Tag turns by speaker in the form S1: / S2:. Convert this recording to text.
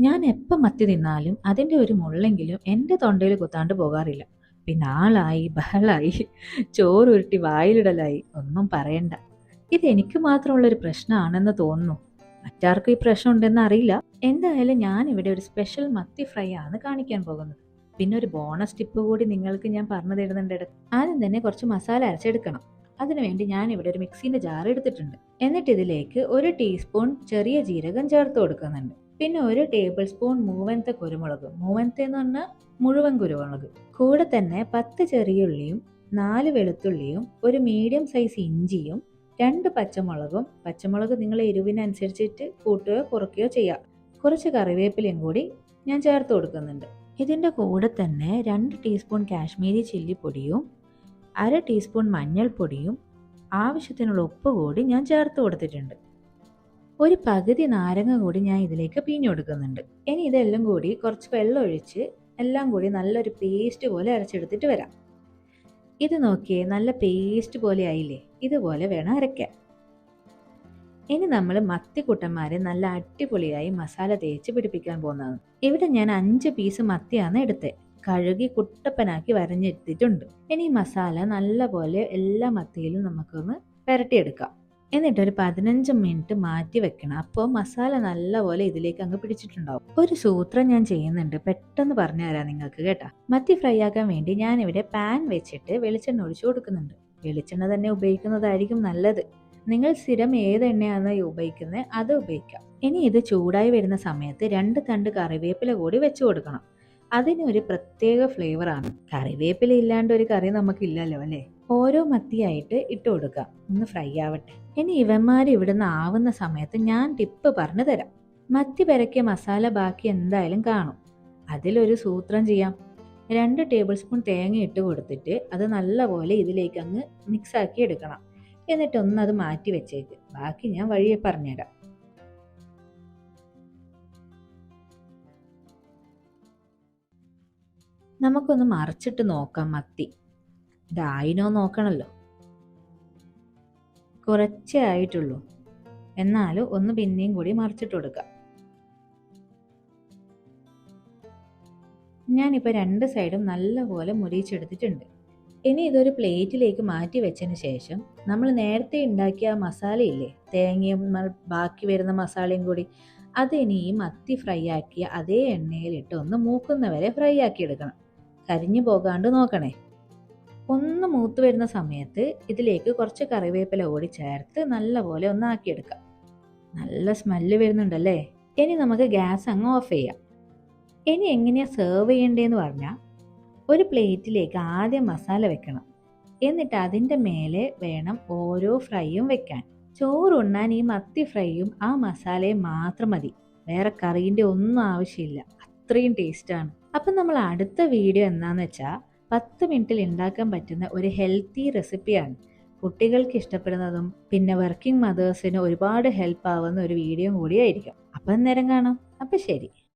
S1: ഞാൻ എപ്പം മത്തി തിന്നാലും അതിൻ്റെ ഒരു മുള്ളെങ്കിലും എൻ്റെ തൊണ്ടയിൽ കുത്താണ്ട് പോകാറില്ല. പിന്നെ ആളായി ബഹളായി ചോറുരുട്ടി വായിലിടലായി ഒന്നും പറയണ്ട. ഇത് എനിക്ക് മാത്രമുള്ളൊരു പ്രശ്നമാണെന്ന് തോന്നുന്നു. മറ്റാർക്കും ഈ പ്രശ്നം ഉണ്ടെന്ന് അറിയില്ല. എന്തായാലും ഞാൻ ഇവിടെ ഒരു സ്പെഷ്യൽ മത്തി ഫ്രൈ ആണ് കാണിക്കാൻ പോകുന്നത്. പിന്നെ ഒരു ബോണസ് ടിപ്പ് കൂടി നിങ്ങൾക്ക് ഞാൻ പറഞ്ഞു തരുന്നുണ്ട്. ആദ്യം തന്നെ കുറച്ച് മസാല അരച്ചെടുക്കണം. അതിനുവേണ്ടി ഞാൻ ഇവിടെ ഒരു മിക്സിന്റെ ജാർ എടുത്തിട്ടുണ്ട്. എന്നിട്ട് ഇതിലേക്ക് 1 ടീസ്പൂൺ ചെറിയ ജീരകം ചേർത്ത് കൊടുക്കുന്നുണ്ട്. പിന്നെ 1 ടേബിൾ സ്പൂൺ മൂവൻത്തെ കുരുമുളക്, മൂവൻത്തെ എന്ന് പറഞ്ഞാൽ മുഴുവൻ കുരുമുളക്. കൂടെ തന്നെ 10 ചെറിയുള്ളിയും 4 വെളുത്തുള്ളിയും ഒരു മീഡിയം സൈസ് ഇഞ്ചിയും 2 പച്ചമുളകും. പച്ചമുളക് നിങ്ങളെ എരിവിനനുസരിച്ചിട്ട് കൂട്ടുകയോ കുറയ്ക്കുകയോ ചെയ്യാം. കുറച്ച് കറിവേപ്പിലയും കൂടി ഞാൻ ചേർത്ത് കൊടുക്കുന്നുണ്ട്. ഇതിൻ്റെ കൂടെ തന്നെ 2 ടീസ്പൂൺ കാശ്മീരി ചില്ലിപ്പൊടിയും 1/2 ടീസ്പൂൺ മഞ്ഞൾപ്പൊടിയും ആവശ്യത്തിനുള്ള ഉപ്പ് കൂടി ഞാൻ ചേർത്ത് കൊടുത്തിട്ടുണ്ട്. ഒരു പകുതി നാരങ്ങ കൂടി ഞാൻ ഇതിലേക്ക് പിഴിഞ്ഞു കൊടുക്കുന്നുണ്ട്. ഇനി ഇതെല്ലാം കൂടി കുറച്ച് വെള്ളം ഒഴിച്ച് എല്ലാം കൂടി നല്ലൊരു പേസ്റ്റ് പോലെ അരച്ചെടുത്തിട്ട് വരാം. ഇത് നോക്കിയേ, നല്ല പേസ്റ്റ് പോലെ ആയില്ലേ? ഇതുപോലെ വേണം അരയ്ക്കാൻ. ഇനി നമ്മൾ മത്തിക്കുട്ടന്മാരെ നല്ല അടിപൊളിയായി മസാല തേച്ച് പിടിപ്പിക്കാൻ പോകുന്നതാണ്. ഇവിടെ ഞാൻ 5 പീസ് മത്തിയാണ് എടുത്തത്. കഴുകി കുട്ടപ്പനാക്കി വരഞ്ഞെടുത്തിട്ടുണ്ട്. ഇനി ഈ മസാല നല്ലപോലെ എല്ലാ മത്തിയിലും നമുക്കൊന്ന് പുരട്ടിയെടുക്കാം. എന്നിട്ടൊരു 15 മിനിറ്റ് മാറ്റി വെക്കണം. അപ്പോൾ മസാല നല്ലപോലെ ഇതിലേക്ക് അങ്ങ് പിടിച്ചിട്ടുണ്ടാവും. ഒരു സൂത്രം ഞാൻ ചെയ്യുന്നുണ്ട്, പെട്ടെന്ന് പറഞ്ഞു തരാം നിങ്ങൾക്ക് കേട്ടാ. മത്തി ഫ്രൈ ആക്കാൻ വേണ്ടി ഞാൻ ഇവിടെ പാൻ വെച്ചിട്ട് വെളിച്ചെണ്ണ ഒഴിച്ചു കൊടുക്കുന്നുണ്ട്. വെളിച്ചെണ്ണ തന്നെ ഉപയോഗിക്കുന്നതായിരിക്കും നല്ലത്. നിങ്ങൾ സ്ഥിരം ഏത് എണ്ണയാണ് ഉപയോഗിക്കുന്നത് അത് ഉപയോഗിക്കാം. ഇനി ഇത് ചൂടായി വരുന്ന സമയത്ത് 2 തണ്ട് കറിവേപ്പില കൂടി വെച്ച് കൊടുക്കണം. അതിനൊരു പ്രത്യേക ഫ്ലേവറാണ്. കറിവേപ്പില ഇല്ലാണ്ട് ഒരു കറി നമുക്കില്ലല്ലോ അല്ലേ? ഓരോ മത്തിയായിട്ട് ഇട്ട് കൊടുക്കാം, ഒന്ന് ഫ്രൈ ആവട്ടെ. ഇനി ഇവന്മാർ ഇവിടുന്ന് ആവുന്ന സമയത്ത് ഞാൻ ടിപ്പ് പറഞ്ഞു തരാം. മത്തി പെരക്കിയ മസാല ബാക്കി എന്തായാലും കാണും. അതിലൊരു സൂത്രം ചെയ്യാം. 2 ടേബിൾ സ്പൂൺ തേങ്ങ ഇട്ട് കൊടുത്തിട്ട് അത് നല്ലപോലെ ഇതിലേക്ക് അങ്ങ് മിക്സ് ആക്കി എടുക്കണം. എന്നിട്ടൊന്ന് അത് മാറ്റി വെച്ചേക്ക്. ബാക്കി ഞാൻ വഴിയെ പറഞ്ഞുതരാം. നമുക്കൊന്ന് മറിച്ചിട്ട് നോക്കാം. മത്തി ഇതായിനോ നോക്കണല്ലോ. കുറച്ചേ ആയിട്ടുള്ളൂ, എന്നാലും ഒന്ന് പിന്നെയും കൂടി മറിച്ചിട്ട് കൊടുക്കാം. ഞാനിപ്പോൾ 2 സൈഡും നല്ലപോലെ മുരിച്ചെടുത്തിട്ടുണ്ട്. ഇനി ഇതൊരു പ്ലേറ്റിലേക്ക് മാറ്റി വെച്ചതിന് ശേഷം നമ്മൾ നേരത്തെ ഉണ്ടാക്കിയ മസാലയില്ലേ, തേങ്ങയും ബാക്കി വരുന്ന മസാലയും കൂടി, അത് ഇനി ഈ മത്തി ഫ്രൈ ആക്കിയ അതേ എണ്ണയിലിട്ട് ഒന്ന് മൂക്കുന്നവരെ ഫ്രൈ ആക്കി എടുക്കണം. കരിഞ്ഞു പോകാണ്ട് നോക്കണേ. ഒന്ന് മൂത്ത് വരുന്ന സമയത്ത് ഇതിലേക്ക് കുറച്ച് കറിവേപ്പില കൂടി ചേർത്ത് നല്ലപോലെ ഒന്ന് ആക്കിയെടുക്കാം. നല്ല സ്മെല്ല് വരുന്നുണ്ടല്ലേ? ഇനി നമുക്ക് ഗ്യാസ് അങ്ങ് ഓഫ് ചെയ്യാം. ഇനി എങ്ങനെയാ സെർവ് ചെയ്യേണ്ടതെന്ന് പറഞ്ഞാൽ, ഒരു പ്ലേറ്റിലേക്ക് ആദ്യം മസാല വെക്കണം. എന്നിട്ട് അതിൻ്റെ മേലെ വേണം ഓരോ ഫ്രൈയും വെക്കാൻ. ചോറുണ്ണാൻ ഈ മത്തി ഫ്രൈയും ആ മസാലയും മാത്രം മതി. വേറെ കറീൻ്റെ ഒന്നും ആവശ്യമില്ല. അത്രയും ടേസ്റ്റാണ്. അപ്പം നമ്മൾ അടുത്ത വീഡിയോ എന്താണെന്ന് വെച്ചാൽ 10 മിനിറ്റിൽ ഉണ്ടാക്കാൻ പറ്റുന്ന ഒരു ഹെൽത്തി റെസിപ്പിയാണ്. കുട്ടികൾക്ക് ഇഷ്ടപ്പെടുന്നതും പിന്നെ വർക്കിംഗ് മദേഴ്സിന് ഒരുപാട് ഹെൽപ്പ് ആവുന്ന ഒരു വീഡിയോ കൂടിയായിരിക്കും. അപ്പം നേരം കാണാം. അപ്പം ശരി.